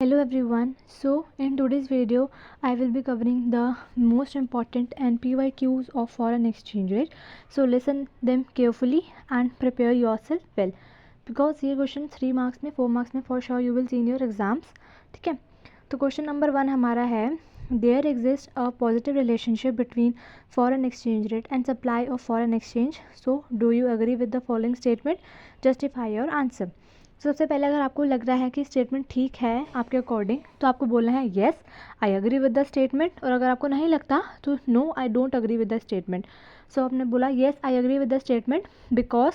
Hello everyone. So in today's video I will be covering the most important NPYQs of foreign exchange rate. So listen them carefully and prepare yourself well because ये question 3 marks में 4 marks में for sure you will see in your exams. ठीक है, तो question number 1 हमारा है there exists a positive relationship between foreign exchange rate and supply of foreign exchange. So do you agree with the following statement? Justify your answer. सबसे पहले अगर आपको लग रहा है कि स्टेटमेंट ठीक है आपके अकॉर्डिंग तो आपको बोलना है yes I agree with the statement, और अगर आपको नहीं लगता तो no I don't agree with the statement. So आपने बोला yes I agree with the statement because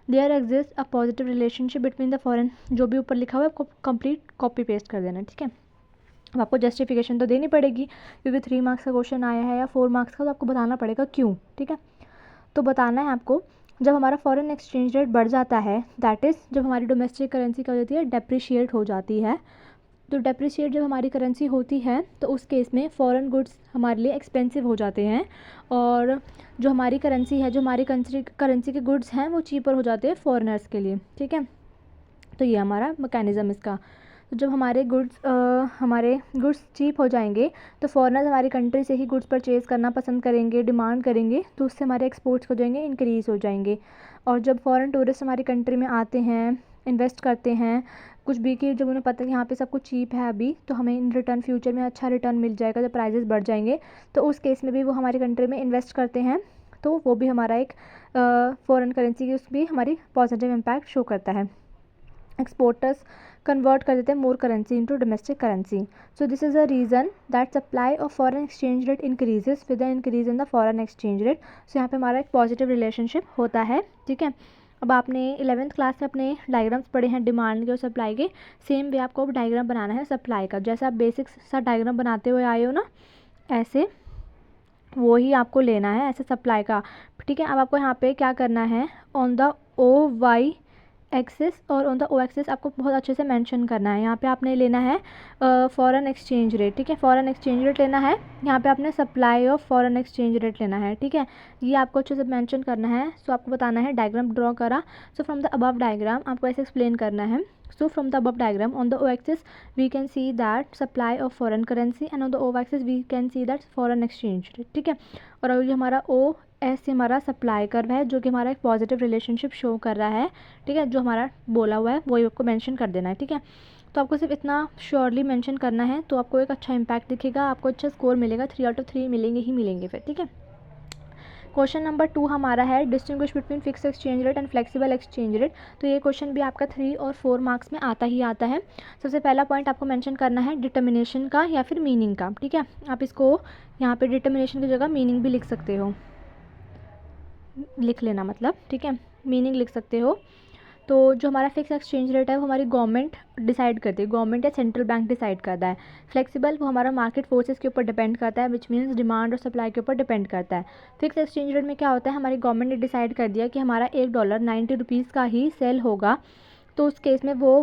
there exist a positive relationship between the foreign. जो भी ऊपर लिखा हुआ है आपको कंप्लीट कॉपी पेस्ट कर देना. ठीक है, अब आपको जस्टिफिकेशन तो देनी पड़ेगी क्योंकि 3 मार्क्स का क्वेश्चन आया है या 4 मार्क्स का, तो आपको बताना पड़ेगा क्यों. ठीक है, तो बताना है आपको जब हमारा फॉरेन एक्सचेंज रेट बढ़ जाता है दैट इज़ जब हमारी डोमेस्टिक करेंसी क्या हो जाती है डेप्रिशिएट हो जाती है. तो डेप्रिशिएट जब हमारी करेंसी होती है तो उस केस में फॉरेन गुड्स हमारे लिए एक्सपेंसिव हो जाते हैं और जो हमारी करेंसी है, जो हमारी करेंसी के गुड्स हैं वो चीपर हो जाते हैं फॉरेनर्स के लिए. ठीक है, तो ये हमारा मैकेनिज़्म इसका. तो जब हमारे गुड्स चीप हो जाएंगे तो फॉरेनर्स हमारी कंट्री से ही गुड्स परचेज़ करना पसंद करेंगे, डिमांड करेंगे, तो उससे हमारे एक्सपोर्ट्स हो जाएंगे, इंक्रीज़ हो जाएंगे. और जब फॉरेन टूरिस्ट हमारी कंट्री में आते हैं, इन्वेस्ट करते हैं कुछ भी, कि जब उन्हें पता है कि यहाँ पे सब कुछ चीप है अभी, तो हमें इन रिटर्न फ्यूचर में अच्छा रिटर्न मिल जाएगा जब प्राइजेस बढ़ जाएंगे, तो उस केस में भी वो हमारी कंट्री में इन्वेस्ट करते हैं. तो वो भी हमारा एक फॉरेन करेंसी की उस भी हमारी पॉजिटिव इम्पैक्ट शो करता है. एक्सपोर्टर्स कन्वर्ट कर देते हैं more currency into domestic currency. So this is a reason that supply of foreign exchange rate increases with the increase in the foreign exchange rate. So यहाँ पे हमारा एक positive relationship होता है. ठीक है, अब आपने 11th क्लास में अपने डायग्राम्स पढ़े हैं डिमांड के और सप्लाई के, सेम वे आपको अब डायग्राम बनाना है सप्लाई का. जैसे आप बेसिक सा डायग्राम बनाते हुए आए हो ना, ऐसे वो ही आपको लेना है ऐसे सप्लाई का. ठीक है, अब आपको यहाँ पे क्या करना है, on the O Y axis और ऑन द ओ एक्सिस आपको बहुत अच्छे से मेंशन करना है. यहाँ पे आपने लेना है फॉरेन एक्सचेंज रेट. ठीक है, फॉरेन एक्सचेंज रेट लेना है. यहाँ पे आपने supply of foreign exchange rate लेना है. ठीक है, ये आपको अच्छे से मेंशन करना है. सो आपको बताना है डायग्राम ड्रॉ करा. So from the above diagram आपको ऐसे एक्सप्लेन करना है. So from the above diagram on the o-axis we can see that supply of foreign currency and on the o-axis we can see that foreign exchange rate. ठीक है, और अगर ये हमारा ओ ऐसे हमारा सप्लाई कर्व है जो कि हमारा एक पॉजिटिव रिलेशनशिप शो कर रहा है. ठीक है, जो हमारा बोला हुआ है वही आपको मेंशन कर देना है. ठीक है, तो आपको सिर्फ इतना श्योरली मेंशन करना है तो आपको एक अच्छा इम्पैक्ट दिखेगा, आपको अच्छा स्कोर मिलेगा. 3 आउट ऑफ 3 मिलेंगे ही मिलेंगे फिर. ठीक है, क्वेश्चन नंबर 2 हमारा है distinguish between fix exchange rate and flexible exchange rate. तो ये क्वेश्चन भी आपका 3 और 4 मार्क्स में आता ही आता है. सबसे पहला पॉइंट आपको मेंशन करना है डिटर्मिनेशन का या फिर मीनिंग का. ठीक है, आप इसको यहाँ पे डिटर्मिनेशन की जगह मीनिंग भी लिख सकते हो, लिख लेना मतलब. ठीक है, मीनिंग लिख सकते हो. तो जो हमारा फिक्स एक्सचेंज रेट है वो हमारी गवर्नमेंट डिसाइड करती है, गवर्नमेंट या सेंट्रल बैंक डिसाइड करता है. फ्लेक्सिबल वो हमारा मार्केट फोर्सेस के ऊपर डिपेंड करता है, विच मीन्स डिमांड और सप्लाई के ऊपर डिपेंड करता है. फिक्स एक्सचेंज रेट में क्या होता है, हमारी गवर्नमेंट ने डिसाइड कर दिया कि हमारा $1 90 रुपीज़ का ही सेल होगा, तो उस केस में वो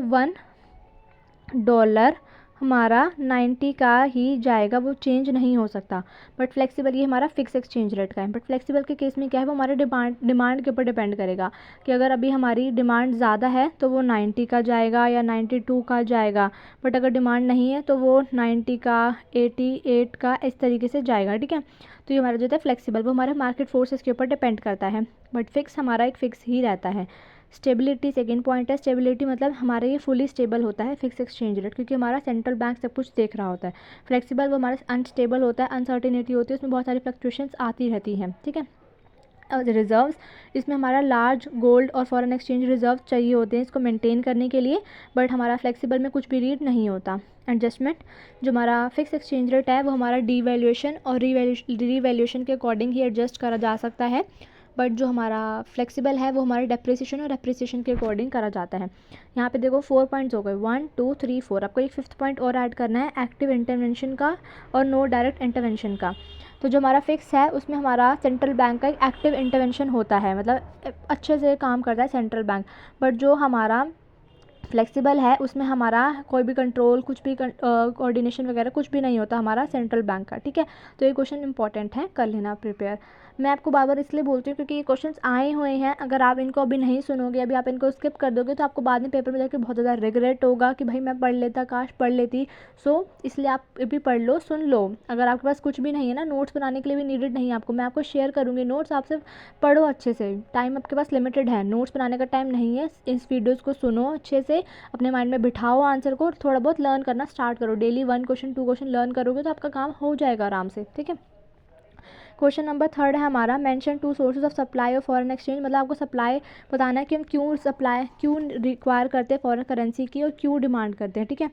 $1 हमारा 90 का ही जाएगा, वो चेंज नहीं हो सकता. बट फ्लेक्सिबल ये हमारा फिक्स एक्सचेंज रेट का है. बट फ्लेक्सिबल के केस में क्या है, वो हमारे डिमांड के ऊपर डिपेंड करेगा कि अगर अभी हमारी डिमांड ज़्यादा है तो वो 90 का जाएगा या 92 का जाएगा. बट अगर डिमांड नहीं है तो वो 90 का, 88 का, इस तरीके से जाएगा. ठीक है, तो ये हमारा जो है फ्लेक्सिबल वो हमारे मार्केट फोर्सेस के ऊपर डिपेंड करता है. बट फिक्स हमारा एक फिक्स ही रहता है. स्टेबिलिटी सेकेंड पॉइंट है. स्टेबिलिटी मतलब हमारा ये फुली स्टेबल होता है फिक्स एक्सचेंज रेट, क्योंकि हमारा सेंट्रल बैंक सब कुछ देख रहा होता है. फ्लेक्सिबल वो हमारा अनस्टेबल होता है, अनसर्टिनिटी होती है, उसमें बहुत सारी फ्लक्चुएशंस आती रहती हैं. ठीक है, रिजर्व्स इसमें हमारा लार्ज गोल्ड और फॉरेन एक्सचेंज रिजर्व चाहिए होते हैं इसको मेंटेन करने के लिए. बट हमारा फ्लेक्सिबल में कुछ भी रीड नहीं होता. एडजस्टमेंट जो हमारा फिक्स एक्सचेंज रेट है वो हमारा डीवैल्यूएशन और रीवैल्यूएशन के अकॉर्डिंग ही एडजस्ट करा जा सकता है. बट जो हमारा फ्लेक्सिबल है वो हमारे डेप्रिसिएशन और एप्रिसिएशन के अकॉर्डिंग करा जाता है. यहाँ पे देखो 4 पॉइंट्स हो गए, 1 2 3 4. आपको एक 5th पॉइंट और ऐड करना है एक्टिव इंटरवेंशन का और नो डायरेक्ट इंटरवेंशन का. तो जो हमारा फिक्स है उसमें हमारा सेंट्रल बैंक का एक एक्टिव इंटरवेंशन होता है, मतलब अच्छे से काम करता है सेंट्रल बैंक. बट जो हमारा फ्लेक्सिबल है उसमें हमारा कोई भी कंट्रोल, कुछ भी कोऑर्डिनेशन वगैरह कुछ भी नहीं होता हमारा सेंट्रल बैंक का. ठीक है, तो ये क्वेश्चन इंपॉर्टेंट है, कर लेना प्रिपेयर. मैं आपको बार बार इसलिए बोलती हूँ क्योंकि ये क्वेश्चंस आए हुए हैं, अगर आप इनको अभी नहीं सुनोगे, अभी आप इनको स्किप कर दोगे तो आपको बाद में पेपर में जाकर बहुत ज़्यादा रिग्रेट होगा कि भाई मैं पढ़ लेता, काश पढ़ लेती। सो इसलिए आप भी पढ़ लो, सुन लो। अगर आपके पास कुछ भी नहीं है ना, नोट्स बनाने के लिए भी नीडेड नहीं है आपको, मैं आपको शेयर करूँगी नोट्स, आप सिर्फ पढ़ो अच्छे से। टाइम आपके पास लिमिटेड है, नोट्स बनाने का टाइम नहीं है। इस वीडियोज़ को सुनो अच्छे से, अपने माइंड में बिठाओ आंसर को, थोड़ा बहुत लर्न करना स्टार्ट करो। डेली 1 क्वेश्चन 2 क्वेश्चन लर्न करोगे तो आपका काम हो जाएगा आराम से, ठीक है। क्वेश्चन नंबर 3 है हमारा, mention 2 sources of supply of foreign exchange. मतलब आपको सप्लाई बताना है कि हम क्यों रिक्वायर करते हैं फॉरेन करेंसी की और क्यों डिमांड करते हैं, ठीक है।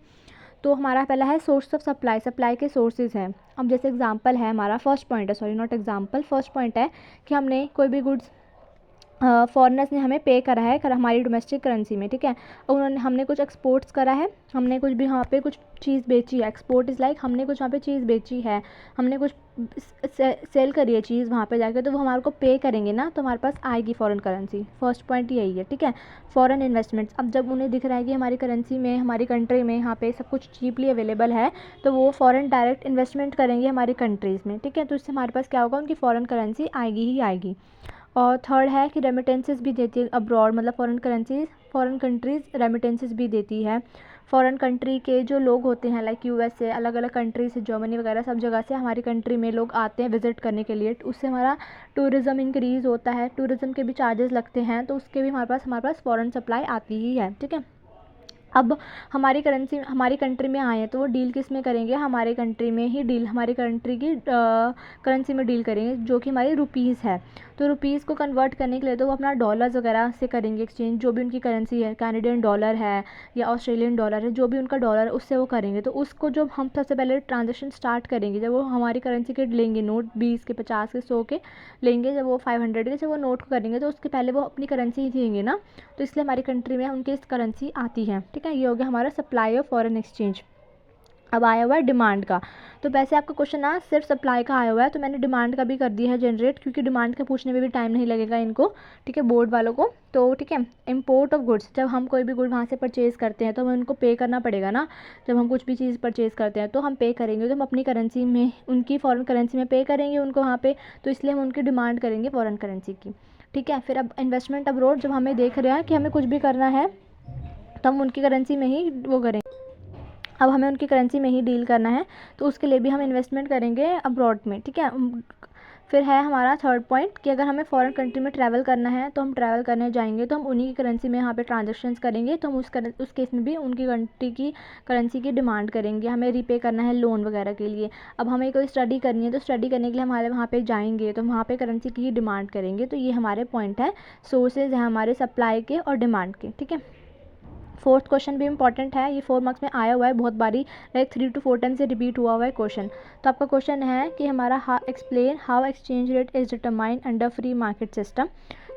तो हमारा पहला है सोर्स ऑफ सप्लाई, सप्लाई के सोर्सेज हैं। अब जैसे एग्जांपल है हमारा, फर्स्ट पॉइंट है, sorry not example, first point है कि हमने कोई भी गुड्स फॉरेनर्स ने हमें पे करा है हमारी डोमेस्टिक करेंसी में, ठीक है। हमने कुछ एक्सपोर्ट्स करा है, हमने कुछ भी वहाँ पे कुछ चीज़ बेची है। एक्सपोर्ट इज़ लाइक हमने कुछ वहाँ पे चीज़ बेची है, हमने कुछ सेल करी है चीज़ वहाँ पे जाके, तो वो हमारे को पे करेंगे ना, तो हमारे पास आएगी फॉरेन करेंसी। फर्स्ट पॉइंट यही है, ठीक है। फॉरेन इन्वेस्टमेंट्स, अब जब उन्हें दिख रहा है कि हमारी करेंसी में, हमारी कंट्री में यहाँ पे सब कुछ चीपली अवेलेबल है, तो वो फॉरेन डायरेक्ट इन्वेस्टमेंट करेंगे हमारी कंट्रीज़ में, ठीक है। तो इससे हमारे पास क्या होगा, उनकी फॉरेन करेंसी आएगी ही आएगी। और थर्ड है कि रेमिटेंसेस भी देती है अब्रॉड, मतलब फॉरेन कंट्रीज़ रेमिटेंसेस भी देती है। फॉरेन कंट्री के जो लोग होते हैं लाइक यूएसए, अलग अलग कंट्री से, जर्मनी वगैरह सब जगह से हमारी कंट्री में लोग आते हैं विज़िट करने के लिए, उससे हमारा टूरिज़्म इंक्रीज़ होता है। टूरिज़्म के भी चार्जेस लगते हैं, तो उसके भी हमारे पास फॉरेन सप्लाई आती ही है, ठीक है। अब हमारी कंट्री में आए हैं तो वो डील किस में करेंगे, हमारे कंट्री में ही डील, हमारी कंट्री की करेंसी में डील करेंगे जो कि हमारी रुपीज़ है। तो रुपीज़ को कन्वर्ट करने के लिए तो वो अपना डॉलर्स वगैरह से करेंगे एक्सचेंज, जो भी उनकी करेंसी है, कैनेडियन डॉलर है या ऑस्ट्रेलियन डॉलर है, जो भी उनका डॉलर है उससे वो करेंगे। तो उसको जब हम सबसे पहले ट्रांजेक्शन स्टार्ट करेंगे, जब वो हमारी करेंसी के लेंगे नोट, 20 के, 50 के, 100 के लेंगे, जब वो 500 के, जब वो नोट को करेंगे तो उसके पहले वो अपनी करेंसी ही देंगे ना, तो इसलिए हमारी कंट्री में उनकी इस करेंसी आती है, ठीक है। ये हो गया हमारा सप्लाई ऑफ फॉरेन एक्सचेंज। अब आया हुआ है डिमांड का। तो वैसे आपका क्वेश्चन ना सिर्फ सप्लाई का आया हुआ है, तो मैंने डिमांड का भी कर दिया है जनरेट, क्योंकि डिमांड के पूछने में भी टाइम नहीं लगेगा इनको, ठीक है, बोर्ड वालों को। तो ठीक है, इम्पोर्ट ऑफ गुड्स, जब हम कोई भी गुड वहाँ से परचेज़ करते हैं तो हमें उनको पे करना पड़ेगा ना। जब हम कुछ भी चीज़ परचेज़ करते हैं तो हम पे करेंगे, तो हम अपनी करेंसी में, उनकी फॉरेन करेंसी में पे करेंगे उनको वहाँ पे, तो इसलिए हम उनकी डिमांड करेंगे फॉरेन करेंसी की, ठीक है। फिर अब इन्वेस्टमेंट अब्रॉड, जब हमें देख रहे हैं कि हमें कुछ भी करना है तो हम उनकी करेंसी में ही वो करेंगे, अब हमें उनकी करेंसी में ही डील करना है, तो उसके लिए भी हम इन्वेस्टमेंट करेंगे अब्रॉड में, ठीक है। फिर है हमारा थर्ड पॉइंट कि अगर हमें फॉरेन कंट्री में ट्रैवल करना है तो हम ट्रैवल करने जाएंगे तो हम उन्हीं की करेंसी में यहाँ पे ट्रांजेक्शन्स करेंगे, तो हम उस केस में भी उनकी कंट्री की करेंसी की डिमांड करेंगे। हमें रीपे करना है लोन वगैरह के लिए, अब हमें कोई स्टडी करनी है तो स्टडी करने के लिए हमारे वहाँ पे जाएंगे तो वहाँ पे करेंसी की ही डिमांड करेंगे। तो ये हमारे पॉइंट है, सोर्सेज हैं हमारे सप्लाई के और डिमांड के, ठीक है। फोर्थ क्वेश्चन भी इंपॉर्टेंट है, ये 4 मार्क्स में आया हुआ है बहुत बारी, लाइक 3 to 4 टाइम्स से रिपीट हुआ है क्वेश्चन। तो आपका क्वेश्चन है कि हमारा explain how exchange rate is determined under free market system,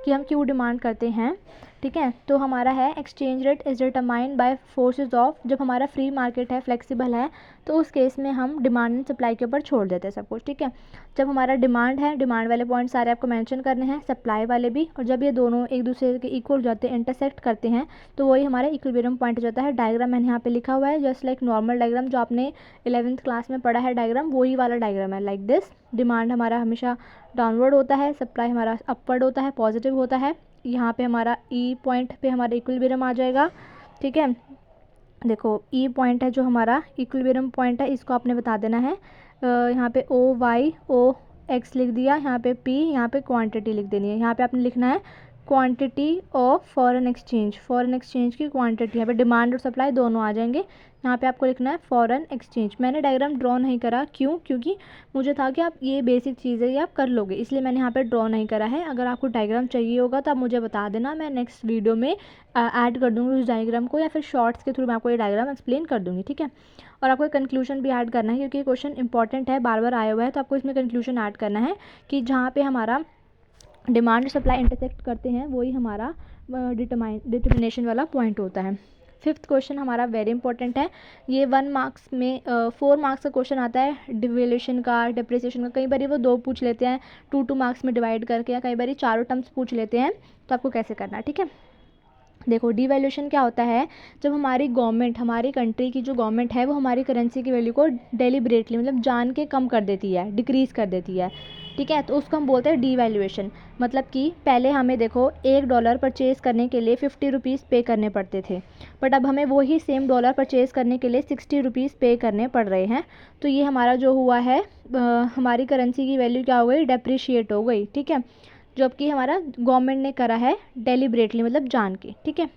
कि हम क्यों डिमांड करते हैं, ठीक है। तो हमारा है exchange rate is determined by forces of, जब हमारा फ्री मार्केट है, फ्लेक्सिबल है, तो उस केस में हम डिमांड एंड सप्लाई के ऊपर छोड़ देते हैं सब कुछ, ठीक है। जब हमारा डिमांड है, डिमांड वाले पॉइंट सारे आपको मेंशन करने हैं, सप्लाई वाले भी, और जब ये दोनों एक दूसरे के इक्वल हो जाते हैं, इंटरसेक्ट करते हैं, तो वही हमारा इक्विलिब्रियम पॉइंट हो जाता है। डायग्राम मैंने यहाँ पे लिखा हुआ है, जस्ट लाइक नॉर्मल डायग्राम जो आपने 11th क्लास में पढ़ा है डायग्राम, वही वाला डायग्राम है, लाइक दिस। डिमांड हमारा हमेशा डाउनवर्ड होता है, सप्लाई हमारा अपवर्ड होता है, पॉजिटिव होता है। यहाँ पे हमारा ई पॉइंट पे हमारा इक्विलिब्रियम आ जाएगा, ठीक है। देखो ई पॉइंट है जो हमारा इक्विलिब्रियम पॉइंट है, इसको आपने बता देना है। यहाँ पे ओ वाई ओ एक्स लिख दिया, यहाँ पे पी, यहाँ पे क्वांटिटी लिख देनी है। यहाँ पे आपने लिखना है quantity of foreign exchange, foreign exchange की क्वांटिटी, यहाँ पे डिमांड और सप्लाई दोनों आ जाएंगे। यहाँ पे आपको लिखना है फॉरेन एक्सचेंज। मैंने डायग्राम ड्रॉ नहीं करा, क्यों, क्योंकि मुझे था कि आप ये बेसिक चीज़ है ये आप कर लोगे, इसलिए मैंने यहाँ पे ड्रॉ नहीं करा है। अगर आपको डायग्राम चाहिए होगा तो आप मुझे बता देना, मैं नेक्स्ट वीडियो में ऐड कर दूँगी उस डायग्राम को, या फिर शॉर्ट्स के थ्रू मैं आपको ये डायग्राम एक्सप्लेन कर दूँगी, ठीक है। और आपको कंक्लूजन भी ऐड करना है, क्योंकि क्वेश्चन इंपॉर्टेंट है, बार बार आया हुआ है, तो आपको इसमें कंक्लूजन ऐड करना है कि जहाँ पे हमारा डिमांड और सप्लाई इंटरसेक्ट करते हैं वही हमारा डिटर्मिनेशन वाला पॉइंट होता है। फिफ्थ क्वेश्चन हमारा वेरी इंपॉर्टेंट है, ये 1 मार्क्स में 4 मार्क्स का क्वेश्चन आता है, डिवेल्यूशन का, डिप्रिसिएशन का। कई बार वो 2 पूछ लेते हैं 2 मार्क्स में डिवाइड करके, या कई बार 4 टर्म्स पूछ लेते हैं, तो आपको कैसे करना है, ठीक है। देखो डिवैल्यूएशन क्या होता है, जब हमारी गवर्नमेंट, हमारी कंट्री की जो गवर्नमेंट है वो हमारी करेंसी की वैल्यू को डेलिबरेटली, मतलब जान के कम कर देती है, डिक्रीज़ कर देती है, ठीक है, तो उसको हम बोलते हैं डीवैल्यूएशन। मतलब कि पहले हमें देखो $1 परचेज़ करने के लिए 50 रुपीज़ पे करने पड़ते थे, बट अब हमें वही सेम डॉलर परचेज़ करने के लिए 60 रुपीज़ पे करने पड़ रहे हैं। तो ये हमारा जो हुआ है, हमारी करेंसी की वैल्यू क्या हो गई, डेप्रिशिएट हो गई। ठीक है, जबकि हमारा गवर्नमेंट ने करा है डेलिबरेटली, मतलब जान के। ठीक है,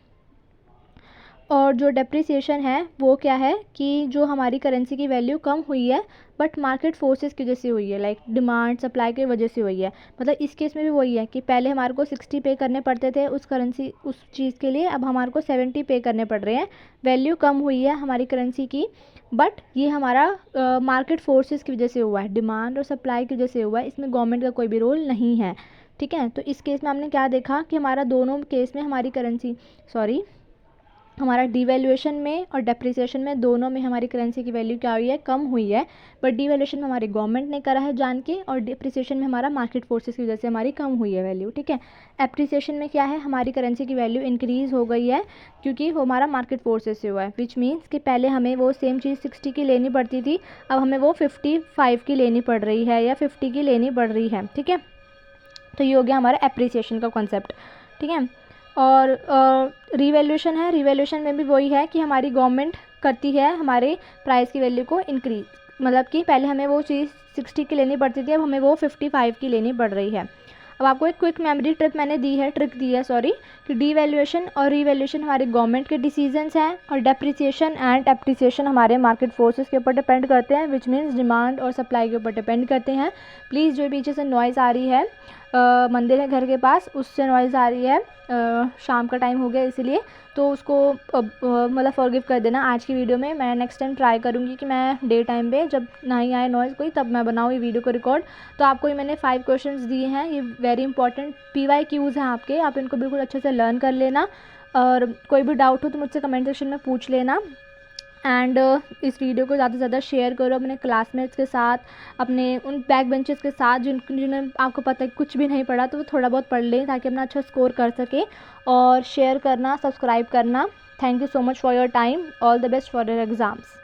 और जो डेप्रिसिएशन है वो क्या है कि जो हमारी करेंसी की वैल्यू कम हुई है बट मार्केट फोर्सेस की वजह से हुई है, लाइक डिमांड सप्लाई की वजह से हुई है। मतलब इस केस में भी वही है कि पहले हमारे को 60 पे करने पड़ते थे उस करेंसी उस चीज़ के लिए, अब हमारे को 70 पे करने पड़ रहे हैं। वैल्यू कम हुई है हमारी करेंसी की, बट ये हमारा मार्केट फोर्सेस की वजह से हुआ है, डिमांड और सप्लाई की वजह से हुआ है, इसमें गवर्नमेंट का कोई भी रोल नहीं है। ठीक है, तो इस केस में हमने क्या देखा कि हमारा दोनों केस में हमारी करेंसी हमारा डिवैल्यूएशन में और डेप्रिसिएशन में दोनों में हमारी करेंसी की वैल्यू क्या हुई है, कम हुई है। बट डिवैल्यूएशन में हमारी गवर्नमेंट ने करा है जान के, और डिप्रिसिएशन में हमारा मार्केट फोर्सेस की वजह से हमारी कम हुई है वैल्यू। ठीक है, एप्रिसिएशन में क्या है, हमारी करेंसी की वैल्यू इंक्रीज़ हो गई है क्योंकि वो हमारा मार्केट फोर्सेस से हुआ है, विच मीन्स कि पहले हमें वो सेम चीज़ 60 की लेनी पड़ती थी, अब हमें वो 55 की लेनी पड़ रही है या 50 की लेनी पड़ रही है। ठीक है, तो ये हो गया हमारा एप्रिसिएशन का कॉन्सेप्ट। ठीक है, और रिवैल्यूएशन है, रिवैल्यूएशन में भी वही है कि हमारी गवर्नमेंट करती है हमारे प्राइस की वैल्यू को इंक्रीज, मतलब कि पहले हमें वो चीज़ 60 की लेनी पड़ती थी, अब हमें वो 55 की लेनी पड़ रही है। अब आपको एक क्विक मेमोरी ट्रिक दी है कि डिवैल्यूएशन और रिवैल्यूएशन हमारे गवर्नमेंट के डिसीजंस हैं, और डेप्रिसिएशन एंड एप्रिसिएशन हमारे मार्केट फोर्सेस के ऊपर डिपेंड करते हैं, विच मीन्स डिमांड और सप्लाई के ऊपर डिपेंड करते हैं। प्लीज़ जो पीछे से नॉइज़ आ रही है, मंदिर है घर के पास, उससे नॉइज़ आ रही है, शाम का टाइम हो गया इसलिए, तो उसको मतलब फॉरगिव कर देना। आज की वीडियो में मैं नेक्स्ट टाइम ट्राई करूँगी कि मैं डे टाइम पे जब नहीं आए नॉइज़ कोई, तब मैं बनाऊँ ये वीडियो को रिकॉर्ड। तो आपको ये मैंने 5 क्वेश्चंस दिए हैं, ये वेरी इंपॉर्टेंट PYQs हैं आपके, आप इनको बिल्कुल अच्छे से लर्न कर लेना, और कोई भी डाउट हो तो मुझसे कमेंट सेक्शन में पूछ लेना। एंड इस वीडियो को ज़्यादा से ज़्यादा शेयर करो अपने क्लासमेट्स के साथ, अपने उन बैक बेंचेस के साथ जिन्हें आपको पता है कुछ भी नहीं पढ़ा तो वो थोड़ा बहुत पढ़ लें ताकि अपना अच्छा स्कोर कर सके। और शेयर करना, सब्सक्राइब करना। Thank you so much for your time, all the best for your exams.